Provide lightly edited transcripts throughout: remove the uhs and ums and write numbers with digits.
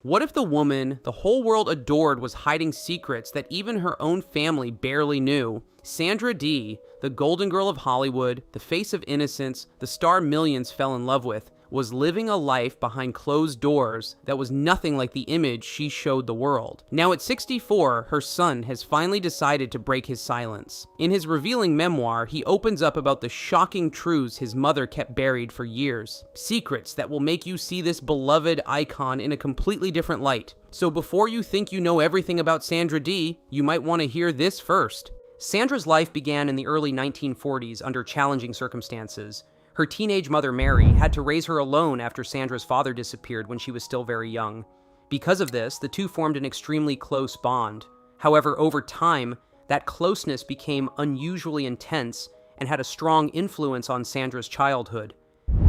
What if the woman the whole world adored was hiding secrets that even her own family barely knew? Sandra Dee, the golden girl of Hollywood, the face of innocence, the star millions fell in love with, was living a life behind closed doors that was nothing like the image she showed the world. Now at 64, her son has finally decided to break his silence. In his revealing memoir, he opens up about the shocking truths his mother kept buried for years. Secrets that will make you see this beloved icon in a completely different light. So before you think you know everything about Sandra Dee, you might want to hear this first. Sandra's life began in the early 1940s under challenging circumstances. Her teenage mother, Mary, had to raise her alone after Sandra's father disappeared when she was still very young. Because of this, the two formed an extremely close bond. However, over time, that closeness became unusually intense and had a strong influence on Sandra's childhood.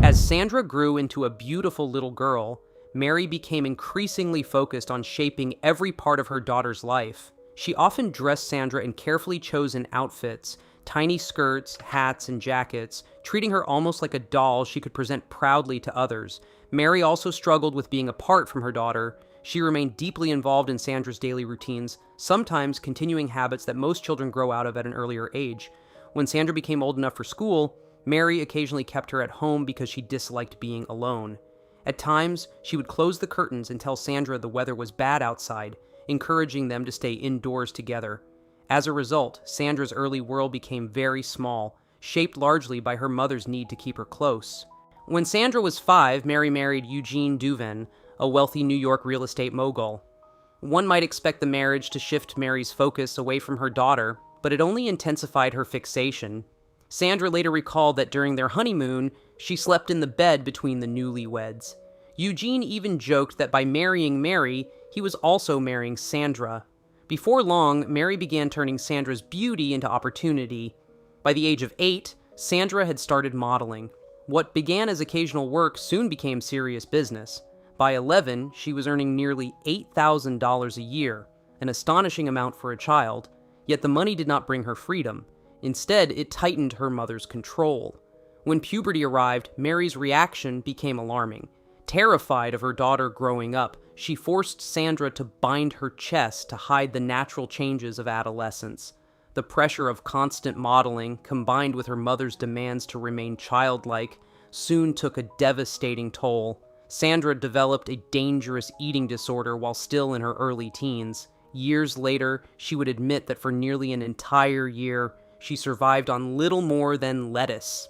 As Sandra grew into a beautiful little girl, Mary became increasingly focused on shaping every part of her daughter's life. She often dressed Sandra in carefully chosen outfits, tiny skirts, hats, and jackets, treating her almost like a doll she could present proudly to others. Mary also struggled with being apart from her daughter. She remained deeply involved in Sandra's daily routines, sometimes continuing habits that most children grow out of at an earlier age. When Sandra became old enough for school, Mary occasionally kept her at home because she disliked being alone. At times, she would close the curtains and tell Sandra the weather was bad outside, encouraging them to stay indoors together. As a result, Sandra's early world became very small, shaped largely by her mother's need to keep her close. When Sandra was 5, Mary married Eugene Duvin, a wealthy New York real estate mogul. One might expect the marriage to shift Mary's focus away from her daughter, but it only intensified her fixation. Sandra later recalled that during their honeymoon, she slept in the bed between the newlyweds. Eugene even joked that by marrying Mary, he was also marrying Sandra. Before long, Mary began turning Sandra's beauty into opportunity. By the age of 8, Sandra had started modeling. What began as occasional work soon became serious business. By 11, she was earning nearly $8,000 a year, an astonishing amount for a child, yet the money did not bring her freedom. Instead, it tightened her mother's control. When puberty arrived, Mary's reaction became alarming. Terrified of her daughter growing up, she forced Sandra to bind her chest to hide the natural changes of adolescence. The pressure of constant modeling, combined with her mother's demands to remain childlike, soon took a devastating toll. Sandra developed a dangerous eating disorder while still in her early teens. Years later, she would admit that for nearly an entire year, she survived on little more than lettuce.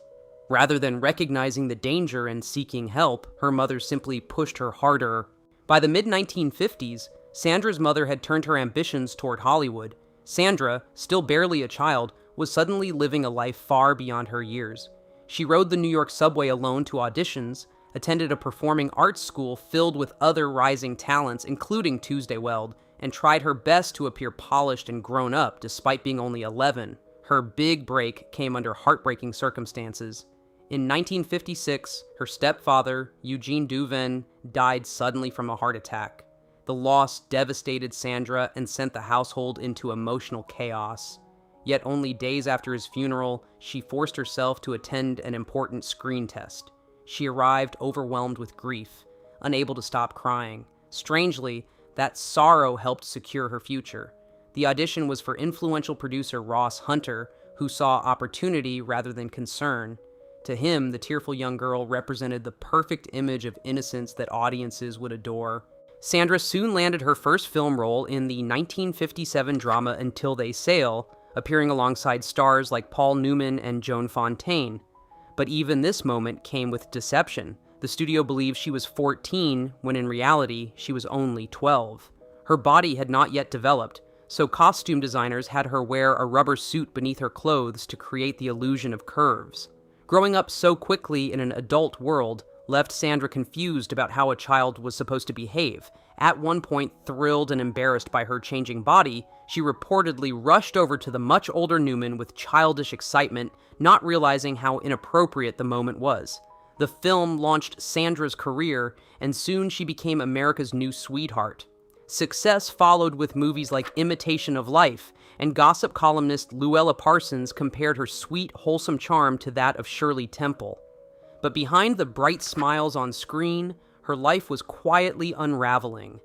Rather than recognizing the danger and seeking help, her mother simply pushed her harder. By the mid-1950s, Sandra's mother had turned her ambitions toward Hollywood. Sandra, still barely a child, was suddenly living a life far beyond her years. She rode the New York subway alone to auditions, attended a performing arts school filled with other rising talents, including Tuesday Weld, and tried her best to appear polished and grown up despite being only 11. Her big break came under heartbreaking circumstances. In 1956, her stepfather, Eugene Duvin, died suddenly from a heart attack. The loss devastated Sandra and sent the household into emotional chaos. Yet only days after his funeral, she forced herself to attend an important screen test. She arrived overwhelmed with grief, unable to stop crying. Strangely, that sorrow helped secure her future. The audition was for influential producer Ross Hunter, who saw opportunity rather than concern. To him, the tearful young girl represented the perfect image of innocence that audiences would adore. Sandra soon landed her first film role in the 1957 drama Until They Sail, appearing alongside stars like Paul Newman and Joan Fontaine. But even this moment came with deception. The studio believed she was 14, when in reality, she was only 12. Her body had not yet developed, so costume designers had her wear a rubber suit beneath her clothes to create the illusion of curves. Growing up so quickly in an adult world left Sandra confused about how a child was supposed to behave. At one point, thrilled and embarrassed by her changing body, she reportedly rushed over to the much older Newman with childish excitement, not realizing how inappropriate the moment was. The film launched Sandra's career, and soon she became America's new sweetheart. Success followed with movies like Imitation of Life, and gossip columnist Luella Parsons compared her sweet, wholesome charm to that of Shirley Temple. But behind the bright smiles on screen, her life was quietly unraveling.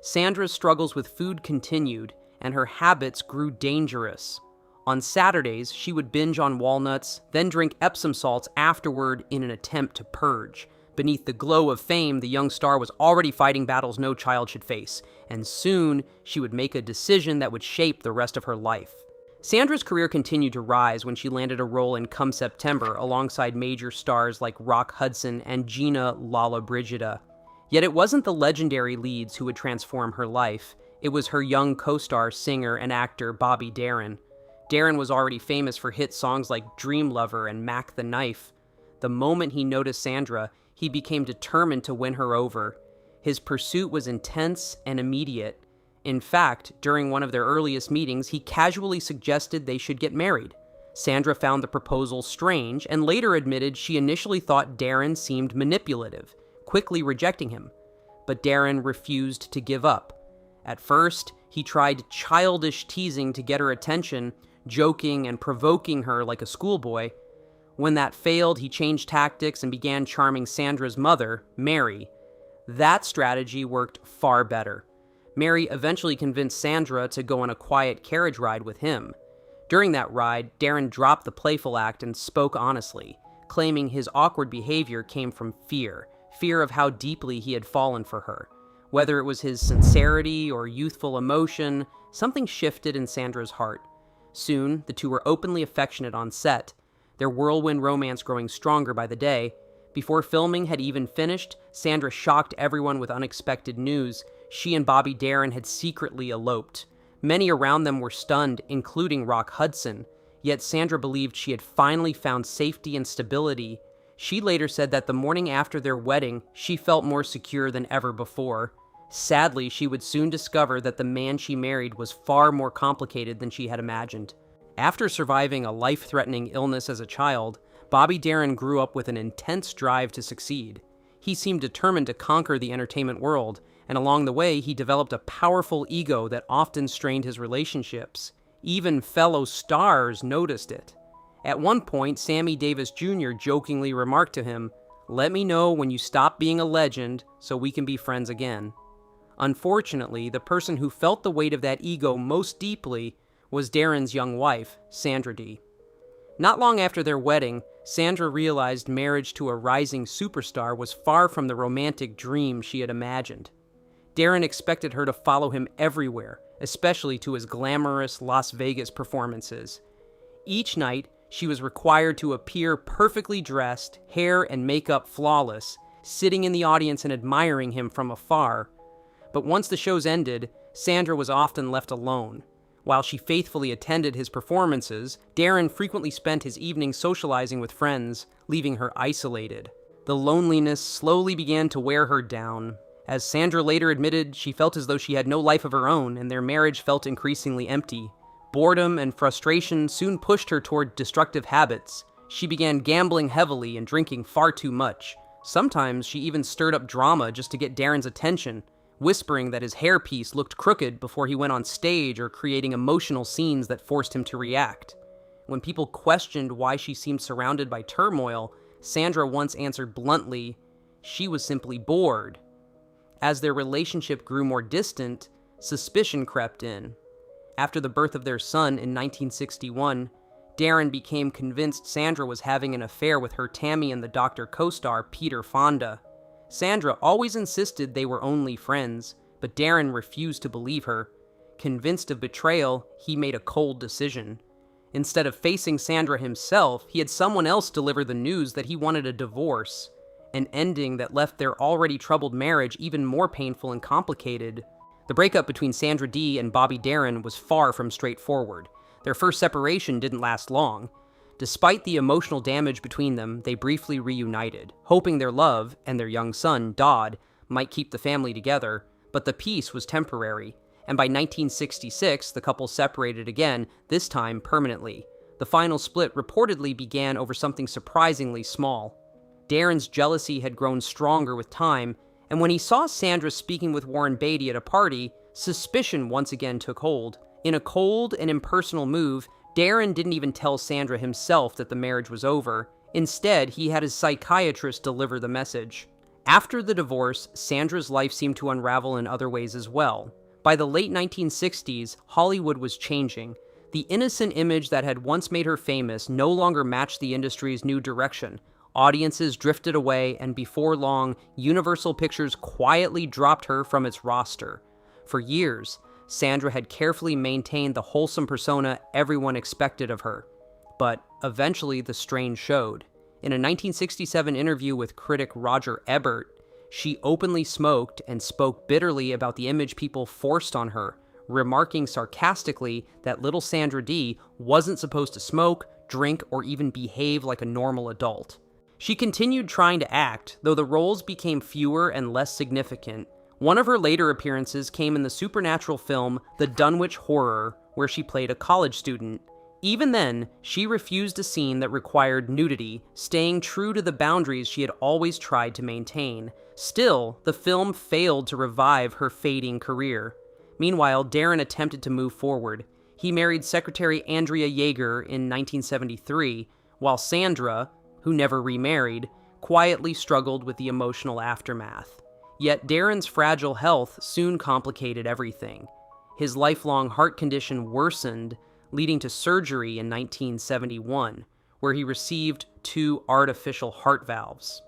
Sandra's struggles with food continued, and her habits grew dangerous. On Saturdays, she would binge on walnuts, then drink Epsom salts afterward in an attempt to purge. Beneath the glow of fame, the young star was already fighting battles no child should face, and soon she would make a decision that would shape the rest of her life. Sandra's career continued to rise when she landed a role in Come September alongside major stars like Rock Hudson and Gina Lollobrigida. Yet it wasn't the legendary leads who would transform her life. It was her young co-star, singer, and actor Bobby Darin. Darin was already famous for hit songs like Dream Lover and Mac the Knife. The moment he noticed Sandra, he became determined to win her over. His pursuit was intense and immediate. In fact, during one of their earliest meetings, he casually suggested they should get married. Sandra found the proposal strange and later admitted she initially thought Darin seemed manipulative, quickly rejecting him. But Darin refused to give up. At first, he tried childish teasing to get her attention, joking and provoking her like a schoolboy. When that failed, he changed tactics and began charming Sandra's mother, Mary. That strategy worked far better. Mary eventually convinced Sandra to go on a quiet carriage ride with him. During that ride, Darin dropped the playful act and spoke honestly, claiming his awkward behavior came from fear of how deeply he had fallen for her. Whether it was his sincerity or youthful emotion, something shifted in Sandra's heart. Soon, the two were openly affectionate on set, their whirlwind romance growing stronger by the day. Before filming had even finished, Sandra shocked everyone with unexpected news. She and Bobby Darin had secretly eloped. Many around them were stunned, including Rock Hudson. Yet Sandra believed she had finally found safety and stability. She later said that the morning after their wedding, she felt more secure than ever before. Sadly, she would soon discover that the man she married was far more complicated than she had imagined. After surviving a life-threatening illness as a child, Bobby Darin grew up with an intense drive to succeed. He seemed determined to conquer the entertainment world, and along the way, he developed a powerful ego that often strained his relationships. Even fellow stars noticed it. At one point, Sammy Davis Jr. jokingly remarked to him, "Let me know when you stop being a legend so we can be friends again." Unfortunately, the person who felt the weight of that ego most deeply was Darin's young wife, Sandra Dee. Not long after their wedding, Sandra realized marriage to a rising superstar was far from the romantic dream she had imagined. Darin expected her to follow him everywhere, especially to his glamorous Las Vegas performances. Each night, she was required to appear perfectly dressed, hair and makeup flawless, sitting in the audience and admiring him from afar. But once the shows ended, Sandra was often left alone. While she faithfully attended his performances, Darin frequently spent his evenings socializing with friends, leaving her isolated. The loneliness slowly began to wear her down. As Sandra later admitted, she felt as though she had no life of her own, and their marriage felt increasingly empty. Boredom and frustration soon pushed her toward destructive habits. She began gambling heavily and drinking far too much. Sometimes she even stirred up drama just to get Darin's attention, whispering that his hairpiece looked crooked before he went on stage or creating emotional scenes that forced him to react. When people questioned why she seemed surrounded by turmoil, Sandra once answered bluntly, she was simply bored. As their relationship grew more distant, suspicion crept in. After the birth of their son in 1961, Darin became convinced Sandra was having an affair with her Tammy and the Doctor co-star Peter Fonda. Sandra always insisted they were only friends, but Darin refused to believe her. Convinced of betrayal, he made a cold decision. Instead of facing Sandra himself, he had someone else deliver the news that he wanted a divorce, an ending that left their already troubled marriage even more painful and complicated. The breakup between Sandra Dee and Bobby Darin was far from straightforward. Their first separation didn't last long. Despite the emotional damage between them, they briefly reunited, hoping their love and their young son, Dodd, might keep the family together, but the peace was temporary, and by 1966, the couple separated again, this time permanently. The final split reportedly began over something surprisingly small. Darin's jealousy had grown stronger with time, and when he saw Sandra speaking with Warren Beatty at a party, suspicion once again took hold. In a cold and impersonal move, Darin didn't even tell Sandra himself that the marriage was over. Instead, he had his psychiatrist deliver the message. After the divorce, Sandra's life seemed to unravel in other ways as well. By the late 1960s, Hollywood was changing. The innocent image that had once made her famous no longer matched the industry's new direction. Audiences drifted away, and before long, Universal Pictures quietly dropped her from its roster. For years, Sandra had carefully maintained the wholesome persona everyone expected of her. But eventually the strain showed. In a 1967 interview with critic Roger Ebert, she openly smoked and spoke bitterly about the image people forced on her, remarking sarcastically that little Sandra Dee wasn't supposed to smoke, drink, or even behave like a normal adult. She continued trying to act, though the roles became fewer and less significant. One of her later appearances came in the supernatural film The Dunwich Horror, where she played a college student. Even then, she refused a scene that required nudity, staying true to the boundaries she had always tried to maintain. Still, the film failed to revive her fading career. Meanwhile, Darin attempted to move forward. He married Secretary Andrea Yeager in 1973, while Sandra, who never remarried, quietly struggled with the emotional aftermath. Yet Darin's fragile health soon complicated everything. His lifelong heart condition worsened, leading to surgery in 1971, where he received 2 artificial heart valves.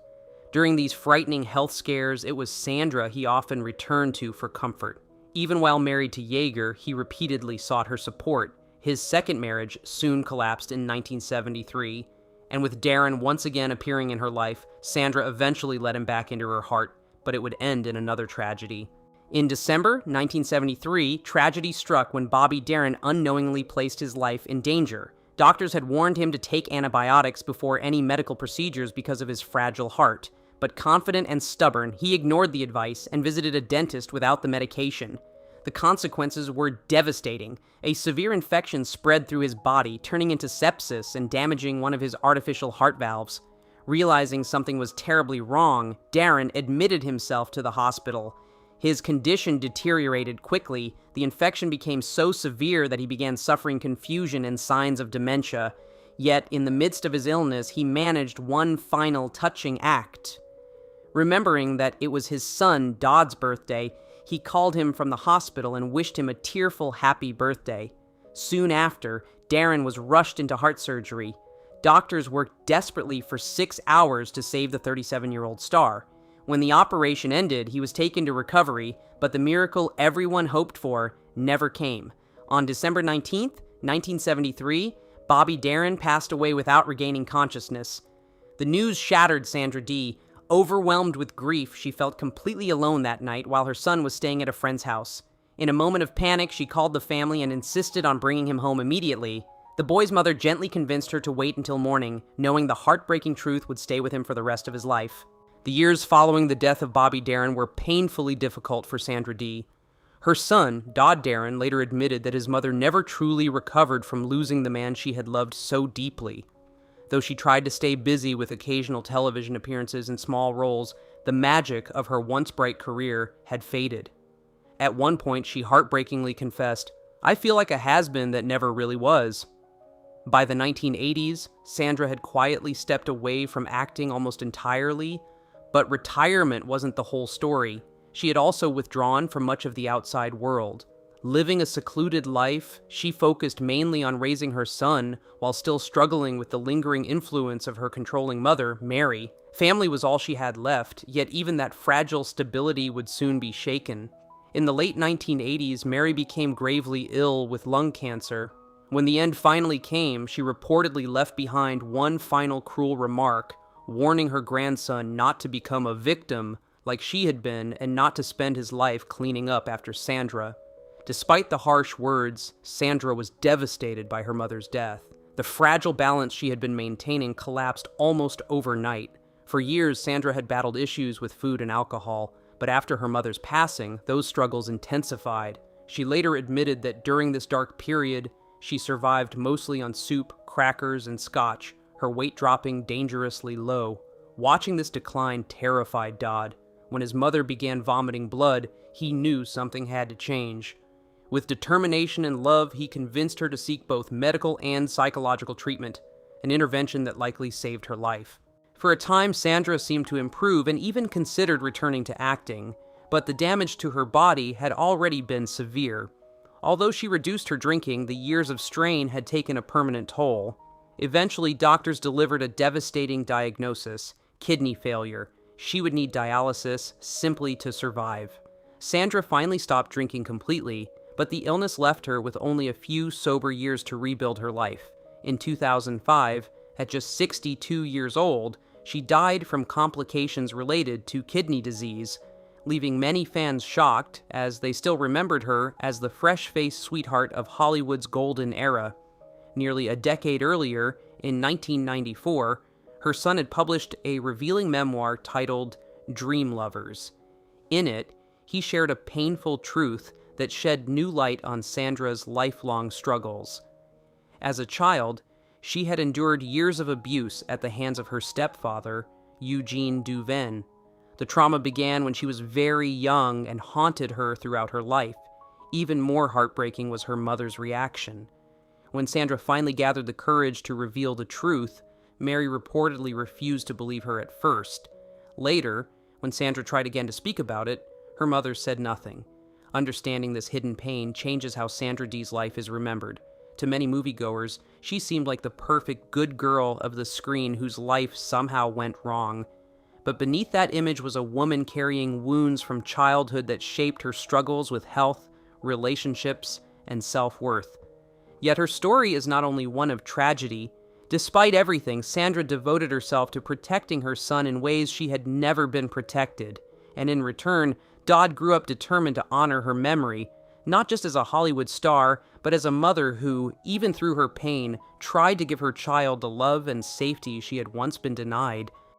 During these frightening health scares, it was Sandra he often returned to for comfort. Even while married to Yeager, he repeatedly sought her support. His second marriage soon collapsed in 1973, and with Darin once again appearing in her life, Sandra eventually let him back into her heart, but it would end in another tragedy. In December 1973, tragedy struck when Bobby Darin unknowingly placed his life in danger. Doctors had warned him to take antibiotics before any medical procedures because of his fragile heart, but confident and stubborn, he ignored the advice and visited a dentist without the medication. The consequences were devastating. A severe infection spread through his body, turning into sepsis and damaging one of his artificial heart valves. Realizing something was terribly wrong, Darin admitted himself to the hospital. His condition deteriorated quickly. The infection became so severe that he began suffering confusion and signs of dementia. Yet, in the midst of his illness, he managed one final touching act. Remembering that it was his son, Dodd's birthday, he called him from the hospital and wished him a tearful happy birthday. Soon after, Darin was rushed into heart surgery. Doctors worked desperately for 6 hours to save the 37-year-old star. When the operation ended, he was taken to recovery, but the miracle everyone hoped for never came. On December 19, 1973, Bobby Darin passed away without regaining consciousness. The news shattered Sandra Dee. Overwhelmed with grief, she felt completely alone that night while her son was staying at a friend's house. In a moment of panic, she called the family and insisted on bringing him home immediately. The boy's mother gently convinced her to wait until morning, knowing the heartbreaking truth would stay with him for the rest of his life. The years following the death of Bobby Darin were painfully difficult for Sandra Dee. Her son, Dodd Darin, later admitted that his mother never truly recovered from losing the man she had loved so deeply. Though she tried to stay busy with occasional television appearances and small roles, the magic of her once bright career had faded. At one point, she heartbreakingly confessed, "I feel like a has-been that never really was." By the 1980s, Sandra had quietly stepped away from acting almost entirely, but retirement wasn't the whole story. She had also withdrawn from much of the outside world. Living a secluded life, she focused mainly on raising her son while still struggling with the lingering influence of her controlling mother, Mary. Family was all she had left, yet even that fragile stability would soon be shaken. In the late 1980s, Mary became gravely ill with lung cancer. When the end finally came, she reportedly left behind one final cruel remark, warning her grandson not to become a victim like she had been and not to spend his life cleaning up after Sandra. Despite the harsh words, Sandra was devastated by her mother's death. The fragile balance she had been maintaining collapsed almost overnight. For years, Sandra had battled issues with food and alcohol, but after her mother's passing, those struggles intensified. She later admitted that during this dark period, she survived mostly on soup, crackers, and scotch, her weight dropping dangerously low. Watching this decline terrified Dodd. When his mother began vomiting blood, he knew something had to change. With determination and love, he convinced her to seek both medical and psychological treatment, an intervention that likely saved her life. For a time, Sandra seemed to improve and even considered returning to acting, but the damage to her body had already been severe. Although she reduced her drinking, the years of strain had taken a permanent toll. Eventually, doctors delivered a devastating diagnosis: kidney failure. She would need dialysis simply to survive. Sandra finally stopped drinking completely, but the illness left her with only a few sober years to rebuild her life. In 2005, at just 62 years old, she died from complications related to kidney disease, leaving many fans shocked, as they still remembered her as the fresh-faced sweetheart of Hollywood's golden era. Nearly a decade earlier, in 1994, her son had published a revealing memoir titled Dream Lovers. In it, he shared a painful truth that shed new light on Sandra's lifelong struggles. As a child, she had endured years of abuse at the hands of her stepfather, Eugene Duvin. The trauma began when she was very young and haunted her throughout her life. Even more heartbreaking was her mother's reaction. When Sandra finally gathered the courage to reveal the truth, Mary reportedly refused to believe her at first. Later, when Sandra tried again to speak about it, her mother said nothing. Understanding this hidden pain changes how Sandra Dee's life is remembered. To many moviegoers, she seemed like the perfect good girl of the screen whose life somehow went wrong. But beneath that image was a woman carrying wounds from childhood that shaped her struggles with health, relationships, and self-worth. Yet her story is not only one of tragedy. Despite everything, Sandra devoted herself to protecting her son in ways she had never been protected. And in return, Dodd grew up determined to honor her memory, not just as a Hollywood star, but as a mother who, even through her pain, tried to give her child the love and safety she had once been denied.